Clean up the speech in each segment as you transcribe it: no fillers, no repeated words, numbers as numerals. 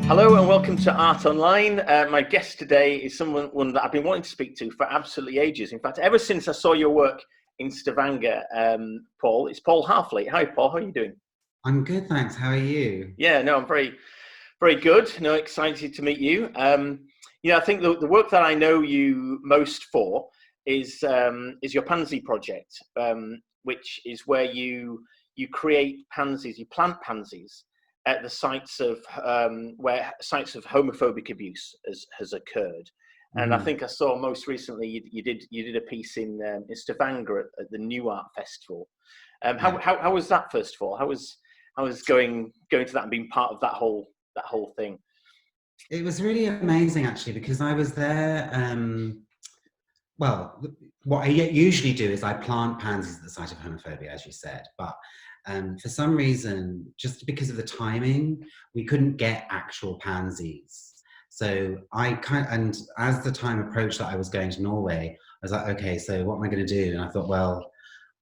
Hello and welcome to Art Online. My guest today is someone that I've been wanting to speak to for absolutely ages. In fact, ever since I saw your work in Stavanger, Paul. It's Paul Harfleet. Hi, Paul. How are you doing? I'm good, thanks. How are you? Yeah, no, I'm very, very good. No, excited to meet you. I think the work that I know you most for is your Pansy Project, which is where you create pansies, you plant pansies at the sites of where sites of homophobic abuse has occurred. And I Mm. think I saw most recently you did a piece in Stavanger at the New Art Festival. Yeah, How was that, first of all? How was going to that and being part of that whole thing? it was really amazing actually because I was there. Well, what I usually do is I plant pansies at the site of homophobia, as you said, but for some reason, just because of the timing, we couldn't get actual pansies. So and as the time approached that I was going to Norway, I was like, okay, so what am I going to do? And I thought, well,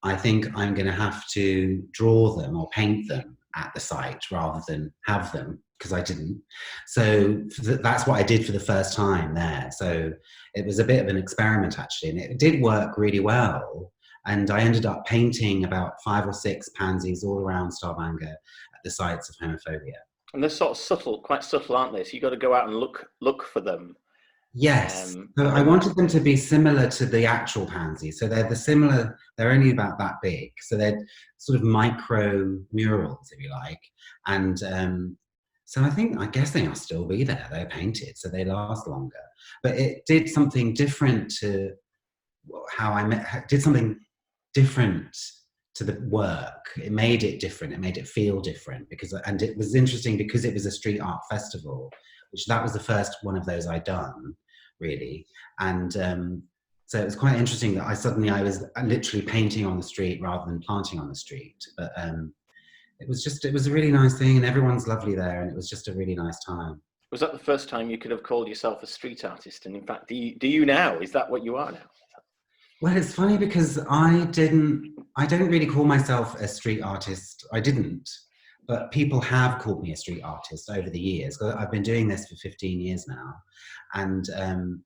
I think I'm going to have to draw them or paint them at the site rather than have them because I didn't. So that's what I did for the first time there. So it was a bit of an experiment actually, and it did work really well. And I ended up painting about 5 or 6 pansies all around Stavanger at the sites of homophobia. And they're sort of subtle, quite subtle, aren't they? So you got to go out and look for them. Yes. So And I then wanted them to be similar to the actual pansies. So they're only about that big. So they're sort of micro murals, if you like. And so I guess they must still be there. They're painted, so they last longer. But it did something different to how did something different to the work. It made it different. It made it feel different and it was interesting because it was a street art festival, which that was the first one of those I'd done, really. And so it was quite interesting that I was literally painting on the street rather than planting on the street. But it was a really nice thing, and everyone's lovely there, and it was just a really nice time. was that the first time you could have called yourself a street artist? And in fact, do you now? Is that what you are now? Well, it's funny because I don't really call myself a street artist. I didn't, but people have called me a street artist over the years. I've been doing this for 15 years now. And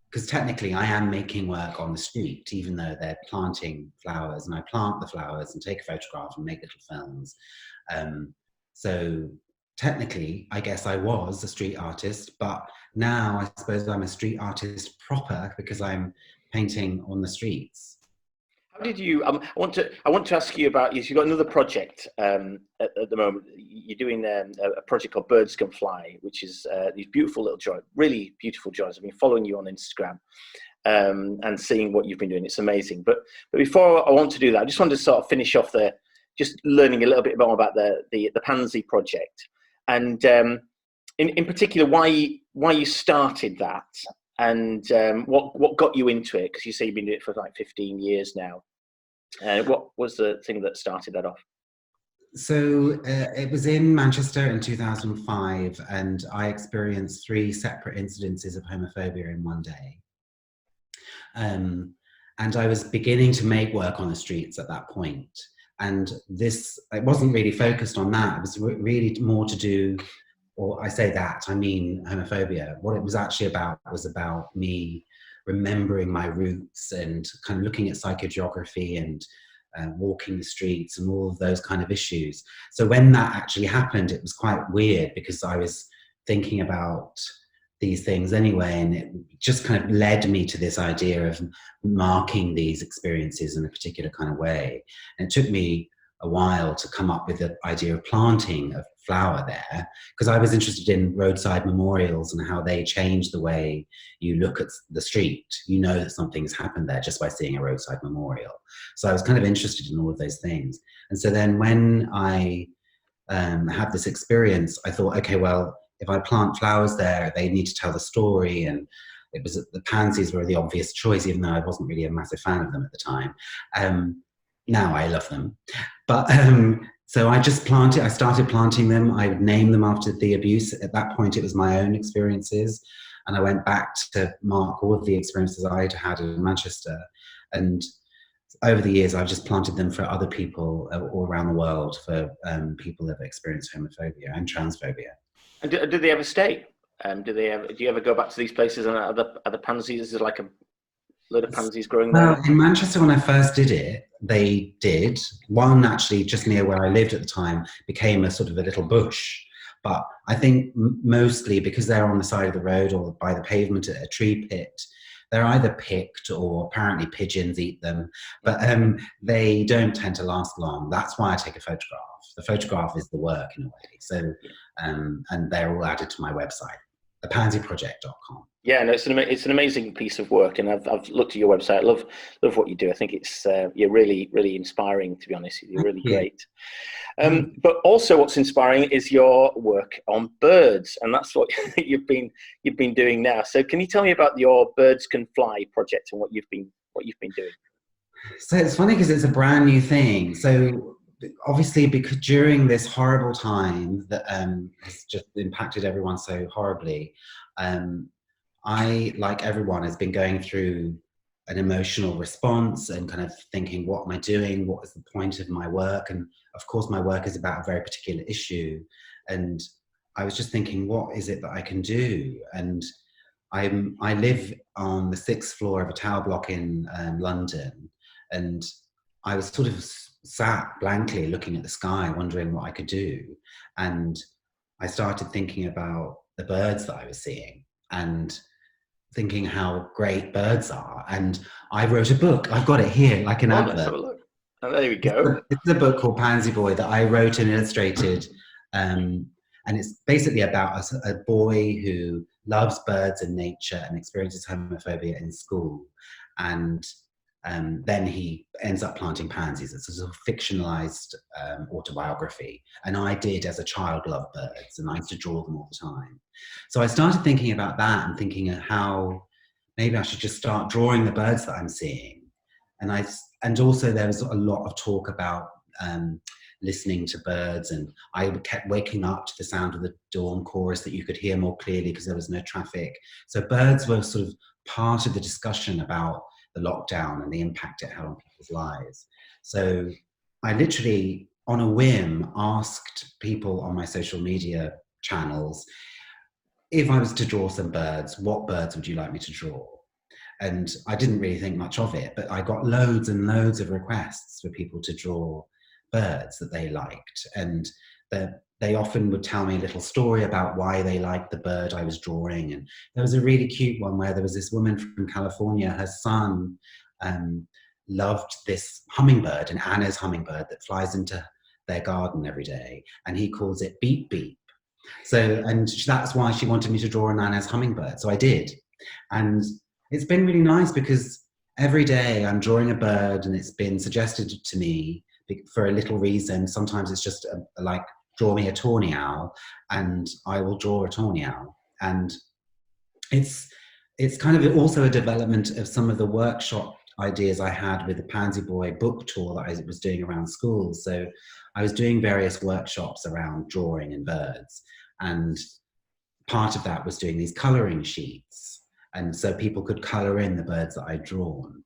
because technically I am making work on the street, even though they're planting flowers, and I plant the flowers and take a photograph and make little films. So technically, I guess I was a street artist, but now I suppose I'm a street artist proper because I'm painting on the streets. How did you? I want to ask you about. You've got another project at the moment. You're doing a project called Birds Can Fly, which is these beautiful little joys, really beautiful joys. I've been following you on Instagram and seeing what you've been doing. It's amazing. But before I want to do that, I just wanted to sort of finish off just learning a little bit more about the Pansy Project, and in particular why you started that. And what got you into it? Because you say you've been doing it for like 15 years now. What was the thing that started that off? So it was in Manchester in 2005, and I experienced 3 separate incidences of homophobia in one day. And I was beginning to make work on the streets at that point. And it wasn't really focused on that. It was really more to do, or I say that, I mean homophobia. What it was actually about was about me remembering my roots and kind of looking at psychogeography and walking the streets and all of those kind of issues. So when that actually happened, it was quite weird because I was thinking about these things anyway, and it just kind of led me to this idea of marking these experiences in a particular kind of way. And it took me a while to come up with the idea of planting a flower there, because I was interested in roadside memorials and how they change the way you look at the street. You know that something's happened there just by seeing a roadside memorial. So I was kind of interested in all of those things. And so then when I had this experience, I thought, okay, well, if I plant flowers there, they need to tell the story. And the pansies were the obvious choice, even though I wasn't really a massive fan of them at the time. Now I love them. But so I started planting them. I would name them after the abuse. At that point, it was my own experiences. And I went back to mark all of the experiences I'd had in Manchester. And over the years, I've just planted them for other people all around the world, for people that have experienced homophobia and transphobia. And do they ever stay? Do you ever go back to these places and are the pansies? Is there like a load of pansies growing there? Well, in Manchester, when I first did it, they did. One actually just near where I lived at the time became a sort of a little bush. But I think mostly because they're on the side of the road or by the pavement at a tree pit, they're either picked or apparently pigeons eat them. But they don't tend to last long. That's why I take a photograph. The photograph is the work in a way. So, and they're all added to my website, thepansyproject.com. Yeah, no, it's an amazing piece of work, and I've looked at your website. Love what you do. I think it's you're really inspiring. To be honest, you're really great. But also, what's inspiring is your work on birds, and that's what you've been doing now. So, can you tell me about your Birds Can Fly project and what you've been doing? So it's funny because it's a brand new thing. So obviously, because during this horrible time that has just impacted everyone so horribly. I, like everyone, has been going through an emotional response and kind of thinking, what am I doing? What is the point of my work? And of course, my work is about a very particular issue. And I was just thinking, what is it that I can do? And I live on the 6th floor of a tower block in London. And I was sort of sat blankly looking at the sky, wondering what I could do. And I started thinking about the birds that I was seeing and thinking how great birds are. And I wrote a book. I've got it here, like an advert. Let's have a look. Oh, there we go. It's a book called Pansy Boy that I wrote and illustrated. And it's basically about a boy who loves birds and nature and experiences homophobia in school. And then he ends up planting pansies. It's a sort of fictionalized autobiography. And I did, as a child, love birds, and I used to draw them all the time. So I started thinking about that and thinking of how maybe I should just start drawing the birds that I'm seeing. And also there was a lot of talk about listening to birds, and I kept waking up to the sound of the dawn chorus that you could hear more clearly because there was no traffic. So birds were sort of part of the discussion about the lockdown and the impact it had on people's lives. So I literally, on a whim, asked people on my social media channels, if I was to draw some birds, what birds would you like me to draw? And I didn't really think much of it, but I got loads and loads of requests for people to draw birds that they liked. And they often would tell me a little story about why they liked the bird I was drawing. And there was a really cute one where there was this woman from California, her son loved this hummingbird, an Anna's hummingbird that flies into their garden every day. And he calls it Beep Beep. So, and that's why she wanted me to draw an Anna's hummingbird. So I did. And it's been really nice because every day I'm drawing a bird and it's been suggested to me for a little reason. Sometimes it's just like, draw me a tawny owl, and I will draw a tawny owl. And it's kind of also a development of some of the workshop ideas I had with the Pansy Boy book tour that I was doing around schools. So I was doing various workshops around drawing and birds, and part of that was doing these colouring sheets, and so people could colour in the birds that I'd drawn.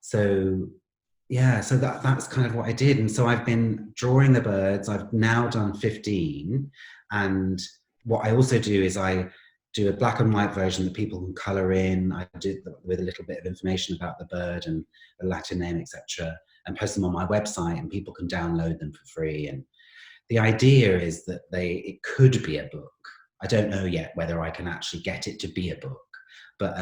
So that's kind of what I did. And so I've been drawing the birds. I've now done 15. And what I also do is I do a black and white version that people can colour in. I do with a little bit of information about the bird and the Latin name, etc., and post them on my website, and people can download them for free. And the idea is that it could be a book. I don't know yet whether I can actually get it to be a book, but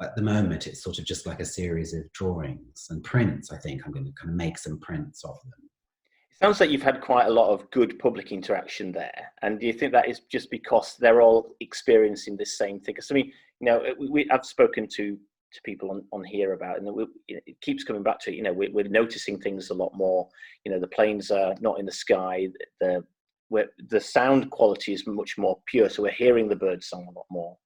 at the moment, it's sort of just like a series of drawings and prints. I think I'm going to kind of make some prints of them. It sounds like you've had quite a lot of good public interaction there. And do you think that is just because they're all experiencing this same thing? Because I mean, you know, I've spoken to people on here about it, and it keeps coming back to it. You know, we're noticing things a lot more. You know, the planes are not in the sky. The sound quality is much more pure, so we're hearing the bird song a lot more.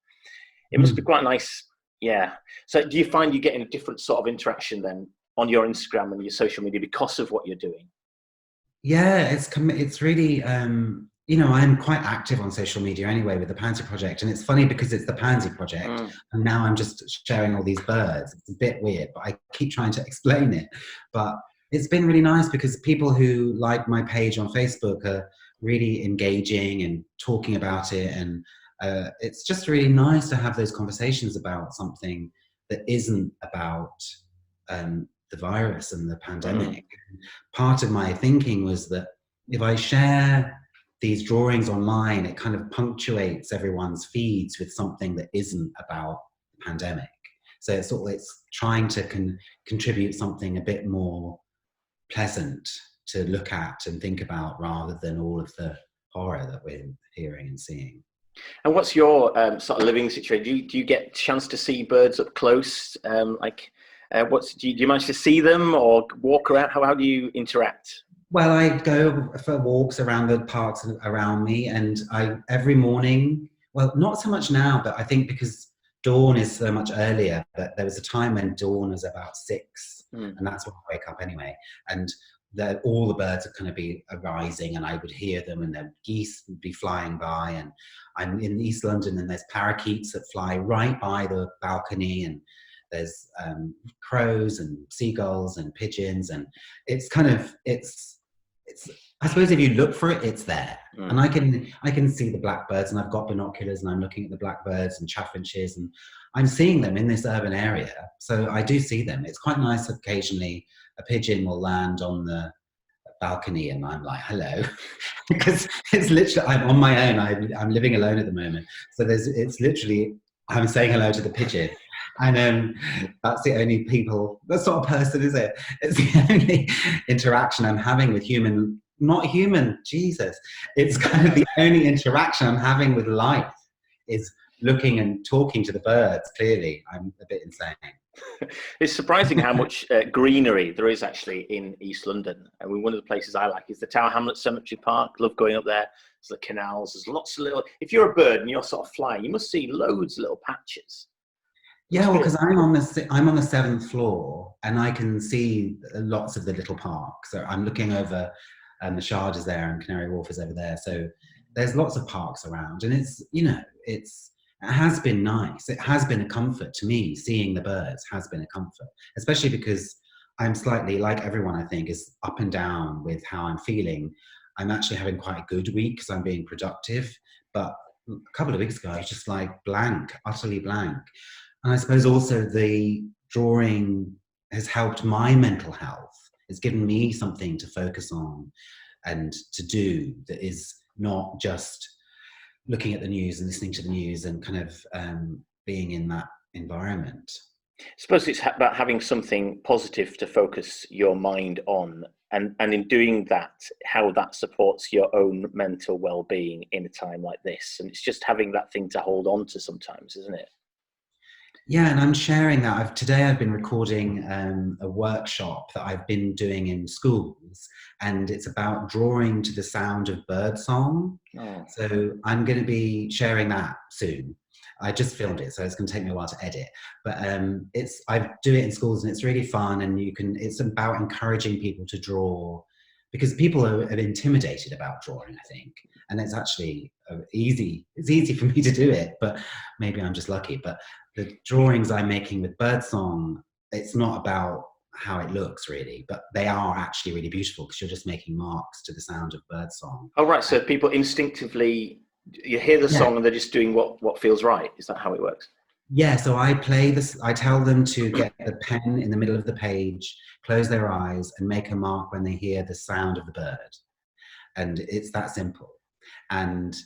It must be quite nice. Yeah. So do you find you're getting a different sort of interaction then on your Instagram and your social media because of what you're doing? Yeah, it's really, you know, I'm quite active on social media anyway with the Pansy Project. And it's funny because it's the Pansy Project. And now I'm just sharing all these birds. It's a bit weird, but I keep trying to explain it. But it's been really nice because people who like my page on Facebook are really engaging and talking about it. And it's just really nice to have those conversations about something that isn't about the virus and the pandemic. Part of my thinking was that if I share these drawings online, it kind of punctuates everyone's feeds with something that isn't about the pandemic. So it's trying to contribute something a bit more pleasant to look at and think about, rather than all of the horror that we're hearing and seeing. And what's your sort of living situation? Do you get a chance to see birds up close? Do you manage to see them or walk around? How do you interact? Well, I go for walks around the parks around me, and every morning, well, not so much now, but I think because dawn is so much earlier, but there was a time when dawn was about 6, and that's when I wake up anyway. And all the birds are going to be arising, and I would hear them, and the geese would be flying by. And I'm in East London, and there's parakeets that fly right by the balcony, and there's crows and seagulls and pigeons, and it's I suppose if you look for it, it's there. And I can see the blackbirds, and I've got binoculars, and I'm looking at the blackbirds and chaffinches, and I'm seeing them in this urban area. So I do see them. It's quite nice. Occasionally a pigeon will land on the balcony, and I'm like, hello, because it's literally, I'm on my own. I'm living alone at the moment. So it's literally, I'm saying hello to the pigeon. And that's the only that's not a person, is it? It's the only interaction I'm having with not human, Jesus. It's kind of the only interaction I'm having with life is looking and talking to the birds. Clearly, I'm a bit insane. It's surprising how much greenery there is actually in East London. I mean, one of the places I like is the Tower Hamlets Cemetery Park. Love going up there. There's the canals. There's lots of little. If you're a bird and you're sort of flying, you must see loads of little patches. Yeah, well, because I'm on the 7th floor, and I can see lots of the little parks. So I'm looking over, and the Shard is there, and Canary Wharf is over there. So there's lots of parks around, and it has been nice. It has been a comfort to me. Seeing the birds has been a comfort, especially because I'm slightly, like everyone, I think, is up and down with how I'm feeling. I'm actually having quite a good week because I'm being productive, but a couple of weeks ago I was just like blank, utterly blank. And I suppose also the drawing has helped my mental health. It's given me something to focus on and to do that is not just looking at the news and listening to the news and kind of being in that environment. I suppose it's about having something positive to focus your mind on, and in doing that, how that supports your own mental well-being in a time like this. And it's just having that thing to hold on to sometimes, isn't it? Yeah, and I'm sharing that. Today I've been recording a workshop that I've been doing in schools, and it's about drawing to the sound of birdsong. Oh. So I'm going to be sharing that soon. I just filmed it, so it's going to take me a while to edit. But I do it in schools, and it's really fun. And it's about encouraging people to draw, because people are intimidated about drawing, I think. And it's actually easy. It's easy for me to do it, but maybe I'm just lucky. But the drawings I'm making with birdsong, it's not about how it looks really, but they are actually really beautiful because you're just making marks to the sound of birdsong. Oh, right. So people instinctively, you hear the song and they're just doing what feels right. Is that how it works? Yeah, so I play this, I tell them to get the pen in the middle of the page, close their eyes and make a mark when they hear the sound of the bird. And it's that simple. And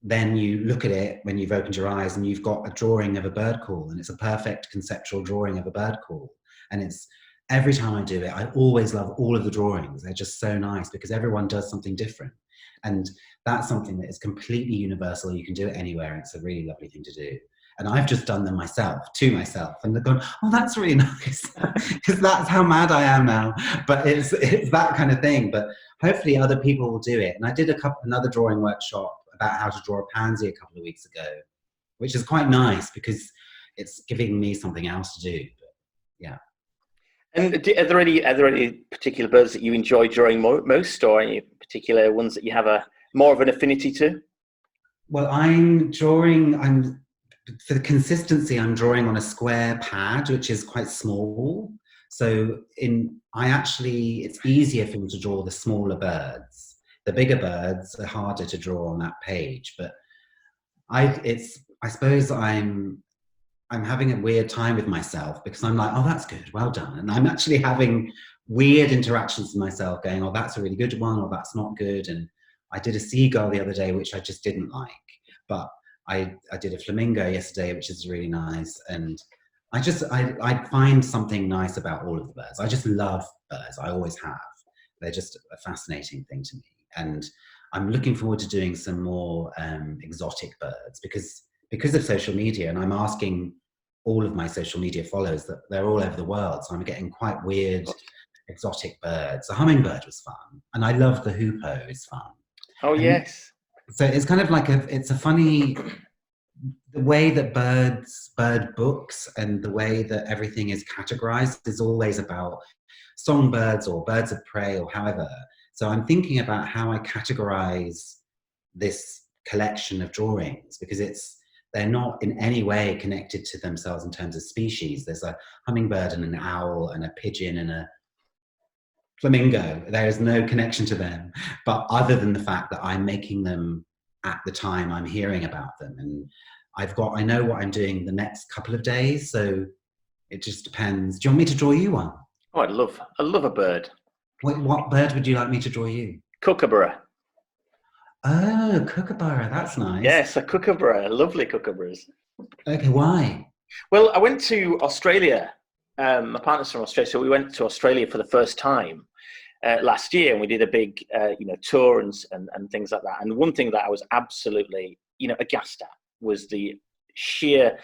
then you look at it when you've opened your eyes and you've got a drawing of a bird call, and it's a perfect conceptual drawing of a bird call. And it's, every time I do it, I always love all of the drawings. They're just so nice because everyone does something different. And that's something that is completely universal. You can do it anywhere. And it's a really lovely thing to do. And I've just done them to myself, and they've gone, oh, that's really nice, because that's how mad I am now. But it's that kind of thing. But hopefully other people will do it. And I did another drawing workshop about how to draw a pansy a couple of weeks ago, which is quite nice because it's giving me something else to do. But, yeah. And are there any particular birds that you enjoy drawing most, or any particular ones that you have more of an affinity to? Well, for the consistency, I'm drawing on a square pad, which is quite small. So it's easier for me to draw the smaller birds. the bigger birds are harder to draw on that page. But I suppose I'm having a weird time with myself because I'm like, oh, that's good, well done. And I'm actually having weird interactions with myself going, oh, that's a really good one, or that's not good. And I did a seagull the other day, which I just didn't like. But I did a flamingo yesterday, which is really nice. And I find something nice about all of the birds. I just love birds. I always have. They're just a fascinating thing to me. And I'm looking forward to doing some more exotic birds because of social media. And I'm asking all of my social media followers that they're all over the world. So I'm getting quite weird exotic birds. The hummingbird was fun. And I love the hoopoe, it's fun. Oh, and yes. So it's kind of like it's a funny, the way that bird books and the way that everything is categorized is always about songbirds or birds of prey or however. So I'm thinking about how I categorize this collection of drawings because they're not in any way connected to themselves in terms of species. There's a hummingbird and an owl and a pigeon and a flamingo. There is no connection to them, but other than the fact that I'm making them at the time I'm hearing about them. And I know what I'm doing the next couple of days, so it just depends. Do you want me to draw you one? Oh, I love a bird. What bird would you like me to draw you? Kookaburra. Oh, kookaburra, that's nice. Yes, a kookaburra, lovely kookaburras. Okay, why? Well, I went to Australia. My partner's from Australia, so we went to Australia for the first time last year, and we did a big, tour and things like that. And one thing that I was absolutely, aghast at was the sheer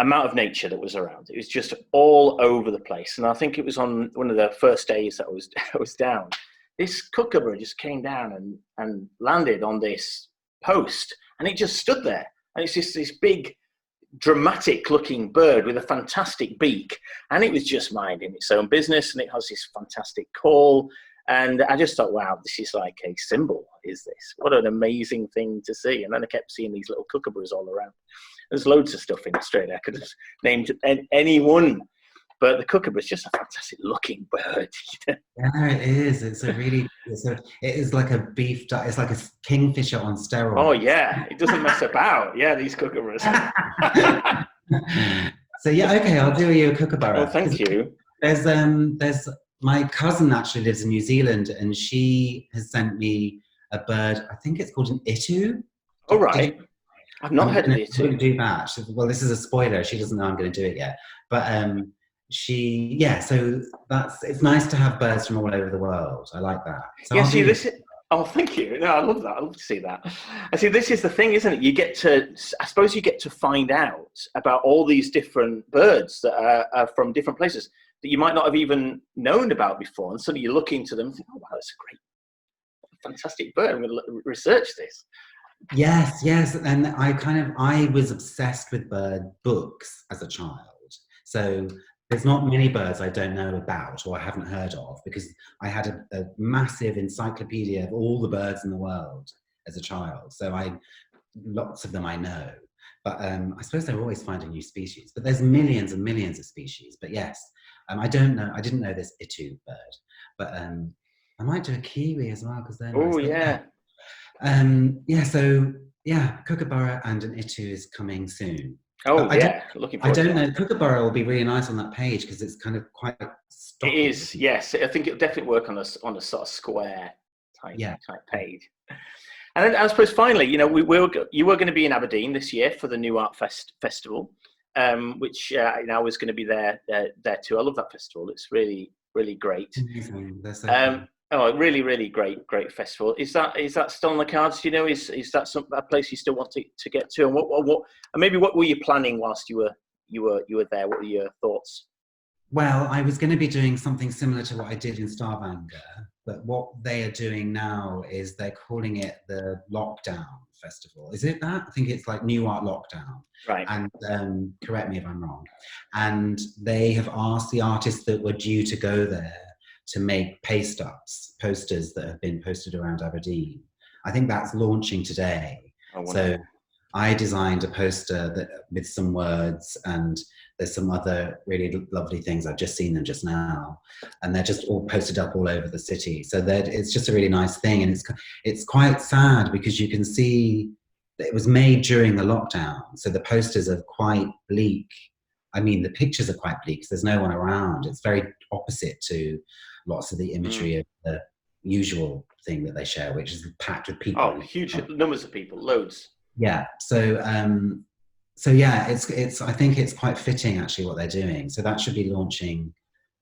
amount of nature that was around. It was just all over the place. And I think it was on one of the first days that I was down. This kookaburra just came down and landed on this post, and it just stood there. And it's just this big, dramatic-looking bird with a fantastic beak, and it was just minding its own business, and it has this fantastic call. And I just thought, wow, this is like a symbol, is this? What an amazing thing to see. And then I kept seeing these little kookaburras all around. There's loads of stuff in Australia. I could have named any one. But the kookaburra is just a fantastic looking bird. Yeah, it is. It is like a it's like a kingfisher on steroids. Oh yeah, it doesn't mess about. Yeah, these kookaburras. So yeah, okay, I'll do you a kookaburra. Oh, thank you. There's my cousin actually lives in New Zealand, and she has sent me a bird. I think it's called an itu. Oh right, I've not heard of it. I'm going to do that. Well, this is a spoiler. She doesn't know I'm going to do it yet, but so it's nice to have birds from all over the world. I like that. So yeah, oh, thank you. No, I love that. I love to see that. I see. This is the thing, isn't it? I suppose you get to find out about all these different birds that are from different places that you might not have even known about before. And suddenly you look into them and think, oh, wow, that's a great, fantastic bird. I'm going to research this. Yes. And I was obsessed with bird books as a child. So there's not many birds I don't know about or I haven't heard of because I had a massive encyclopedia of all the birds in the world as a child. So lots of them I know. But I suppose they're always finding new species. But there's millions and millions of species. But yes, I don't know. I didn't know this itu bird. But I might do a kiwi as well because they're nice. Oh, yeah. Kookaburra and an itu is coming soon. Oh, yeah. Looking forward to it. I don't know. Kookaburra will be really nice on that page because it's kind of quite stocky. It is, yes. I think it'll definitely work on a sort of square type page. And then I suppose finally, you were going to be in Aberdeen this year for the New Art Festival, which I was going to be there too. I love that festival. It's really, really great. Really, really great festival. Is that still on the cards? Do you know? Is that a place you still want to get to? And what maybe what were you planning whilst you were there? What were your thoughts? Well, I was going to be doing something similar to what I did in Stavanger, but what they are doing now is they're calling it the Lockdown Festival. Is it that? I think it's like New Art Lockdown. Right. And correct me if I'm wrong. And they have asked the artists that were due to go there to make posters that have been posted around Aberdeen. I think that's launching today. Oh, so I designed a poster that with some words, and there's some other really lovely things. I've just seen them just now, and they're just all posted up all over the city. So that it's just a really nice thing, and it's quite sad because you can see that it was made during the lockdown. So the posters are quite bleak. I mean, the pictures are quite bleak because there's no one around. It's very opposite to lots of the imagery of the usual thing that they share, which is packed with people. Oh, huge numbers of people, loads. Yeah. So so yeah, it's I think it's quite fitting actually what they're doing. So that should be launching.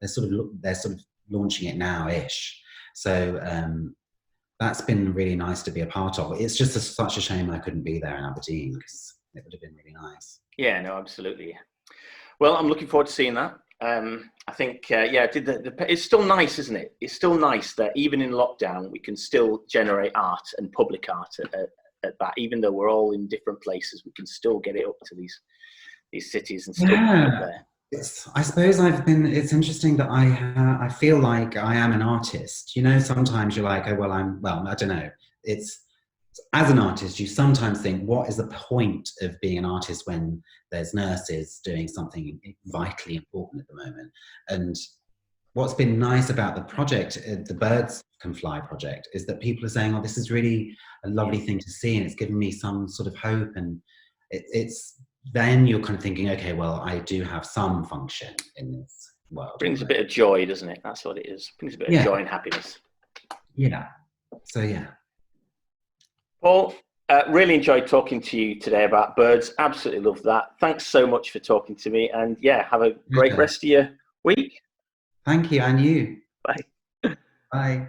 They're sort of launching it now-ish. So that's been really nice to be a part of. It's just such a shame I couldn't be there in Aberdeen because it would have been really nice. Yeah, no, absolutely. Well, I'm looking forward to seeing that. I think, yeah, it's still nice, isn't it? It's still nice that even in lockdown, we can still generate art and public art at that. Even though we're all in different places, we can still get it up to these cities and still put it up there. I suppose it's interesting that I feel like I am an artist. You know, sometimes you're like, oh, well, I don't know. As an artist, you sometimes think, what is the point of being an artist when there's nurses doing something vitally important at the moment? And what's been nice about the project, the Birds Can Fly project, is that people are saying, oh, this is really a lovely thing to see, and it's given me some sort of hope. And it's then you're kind of thinking, okay, well, I do have some function in this world. Brings a bit of joy, doesn't it? That's what it is. Brings a bit of joy and happiness. Yeah. So, yeah. Paul, really enjoyed talking to you today about birds. Absolutely love that. Thanks so much for talking to me. And yeah, have a great rest of your week. Thank you. And you. Bye. Bye.